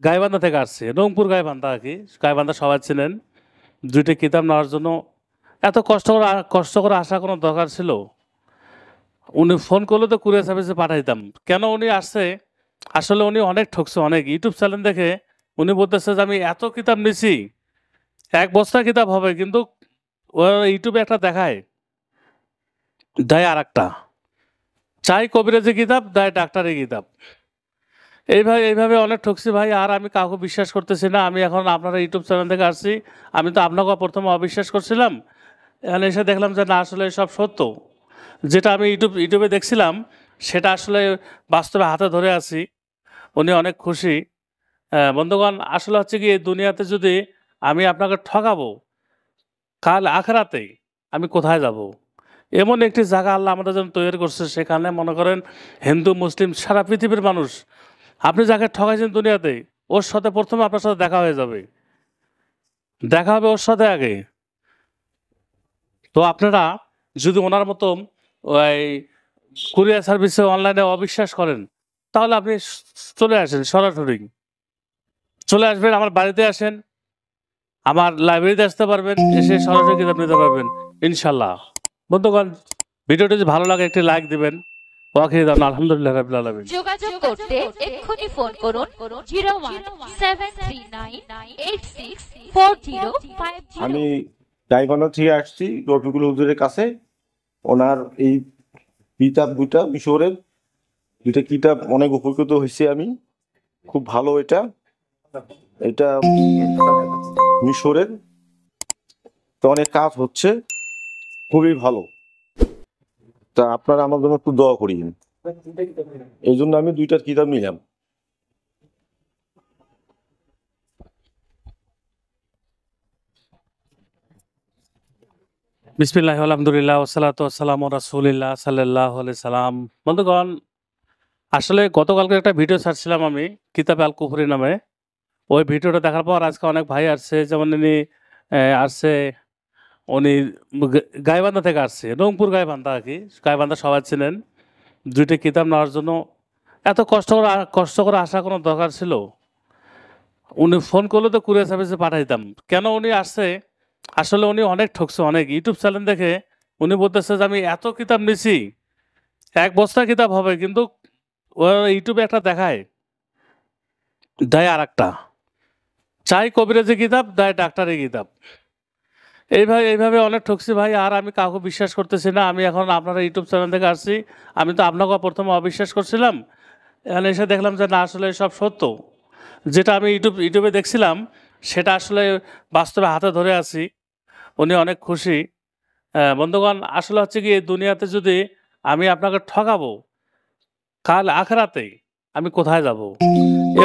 গাইবান্ধা থেকে আসছি, রংপুর গাইবান্ধা আর কি। গাইবান্ধা সবাই চেনেন। ২টা কিতাব নেওয়ার জন্য এত কষ্ট করে আসার কোনো দরকার ছিল? উনি ফোন করলে তো কুরিয়ার সার্ভিসে পাঠাইতাম। কেন উনি আসছে? আসলে উনি অনেক ঠকছে, অনেক ইউটিউব চ্যানেল দেখে উনি বলতেছে যে আমি এত কিতাব নিছি, ১ বস্তা কিতাব হবে, কিন্তু ও ইউটিউবে একটা দেখায়, দেয় আরেকটা। চাই কবিরাজি কিতাব, দেয় ডাক্তারি কিতাব। এইভাবে অনেক ঠকছি ভাই, আর আমি কাউকে বিশ্বাস করতেছি না। আমি এখন আপনারা ইউটিউব চ্যানেল থেকে আসছি। আমি তো আপনাকেও প্রথমে অবিশ্বাস করছিলাম। এখানে এসে দেখলাম যে না, আসলে সব সত্য। যেটা আমি ইউটিউবে দেখছিলাম সেটা আসলে বাস্তবে হাতে ধরে আছি। উনি অনেক খুশি। বন্ধুগণ, আসলে হচ্ছে কি, এই দুনিয়াতে যদি আমি আপনাকে ঠকাবো, কাল আখেরাতে আমি কোথায় যাব? এমন একটি জায়গা আল্লাহ আমাদের জন্য তৈরি করছে, সেখানে মনে করেন হিন্দু মুসলিম সারা পৃথিবীর মানুষ, আপনি যাকে ঠকাইছেন দুনিয়াতে, ওর সাথে প্রথমে আপনার সাথে দেখা হয়ে যাবে, দেখা হবে ওর সাথে আগে। তো আপনারা যদি ওনার মতো ওই কুরিয়ার সার্ভিসে অনলাইনে অবিশ্বাস করেন, তাহলে আপনি চলে আসেন, সরাসরি চলে আসবেন, আমার বাড়িতে আসেন, আমার লাইব্রেরিতে আসতে পারবেন, এসে সরাসরি কিতাব নিতে পারবেন ইনশাল্লাহ। বন্ধুগণ, ভিডিওটি যদি ভালো লাগে একটি লাইক দিবেন। আলহামদুলিল্লাহ রাব্বিল আলামিন। যোগাযোগ করতে এক্ষুনি ফোন করুন 01739864050। আমি গাইবান্ধা থেকে আসছি রফিকুল হুজুরের কাছে। ওনার এই কিতাব দুইটা মিশরের দুইটা কিতাব অনেক উপকৃত হয়েছে আমি। খুব ভালো এটা এটা মিশরের, তো অনেক কাজ হচ্ছে, খুবই ভালো। তা আপনারা আমার জন্য একটু দোয়া করিয়েন। এই জন্য আমি দুইটা কিতাব নিলাম। বিসমিল্লাহ, আলহামদুলিল্লাহ, ওয়াসসালাতু ওয়াসসালামু রাসূলিল্লাহ সাল্লাল্লাহু আলাইহি সাল্লাম। বন্ধুগণ, আসলে গতকালকে একটা ভিডিও ছাড়ছিলাম আমি, কিতাব আল কুফরি নামে। ওই ভিডিওটা দেখার পর আজকে অনেক ভাই আসছে, যেমন ইনি আসছে, উনি গাইবান্ধা থেকে আসছে, রংপুর গাইবান্ধা আর কি। গাইবান্ধা সবাই চেনেন। ২টা কিতাব নেওয়ার জন্য এত কষ্ট করে আসার কোনো দরকার ছিল? উনি ফোন করলে তো কুরিয়ার সার্ভিসে পাঠাইতাম। কেন উনি আসছে? আসলে উনি অনেক ঠকছে, অনেক ইউটিউব চ্যানেল দেখে উনি বলতেছে যে আমি এত কিতাব নিছি, ১ বস্তা কিতাব হবে, কিন্তু ও ইউটিউবে একটা দেখায়, দেয় আরেকটা। চাই কবিরাজি কিতাব, দেয় ডাক্তারি কিতাব। এইভাবে অনেক ঠকছি ভাই, আর আমি কাউকে বিশ্বাস করতেছি না। আমি এখন আপনারা ইউটিউব চ্যানেল থেকে আসছি। আমি তো আপনাকেও প্রথমে অবিশ্বাস করছিলাম। এখানে এসে দেখলাম যে না, আসলে সব সত্য। যেটা আমি ইউটিউবে দেখছিলাম সেটা আসলে বাস্তবে হাতে ধরে আছি। উনি অনেক খুশি। বন্ধুগণ, আসলে হচ্ছে কি, এই দুনিয়াতে যদি আমি আপনাকে ঠকাবো, কাল আখেরাতে আমি কোথায় যাব?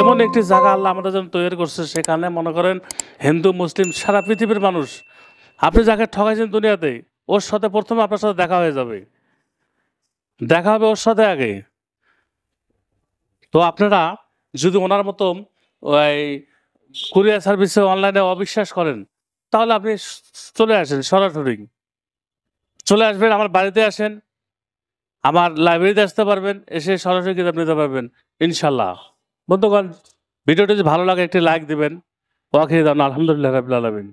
এমন একটি জায়গা আল্লাহ আমাদের জন্য তৈরি করছে, সেখানে মনে করেন হিন্দু মুসলিম সারা পৃথিবীর মানুষ, আপনি যাকে ঠকাইছেন দুনিয়াতে, ওর সাথে প্রথমে আপনার সাথে দেখা হয়ে যাবে, দেখা হবে ওর সাথে আগে। তো আপনারা যদি ওনার মতো ওই কুরিয়ার সার্ভিসে অনলাইনে অবিশ্বাস করেন, তাহলে আপনি চলে আসেন, সরাসরি চলে আসবেন, আমার বাড়িতে আসেন, আমার লাইব্রেরিতে আসতে পারবেন, এসে সরাসরি কিতাব নিতে পারবেন ইনশাল্লাহ। বন্ধুগণ, ভিডিওটি যদি ভালো লাগে একটি লাইক দিবেন। আলহামদুলিল্লাহ রাব্বিল আলামিন।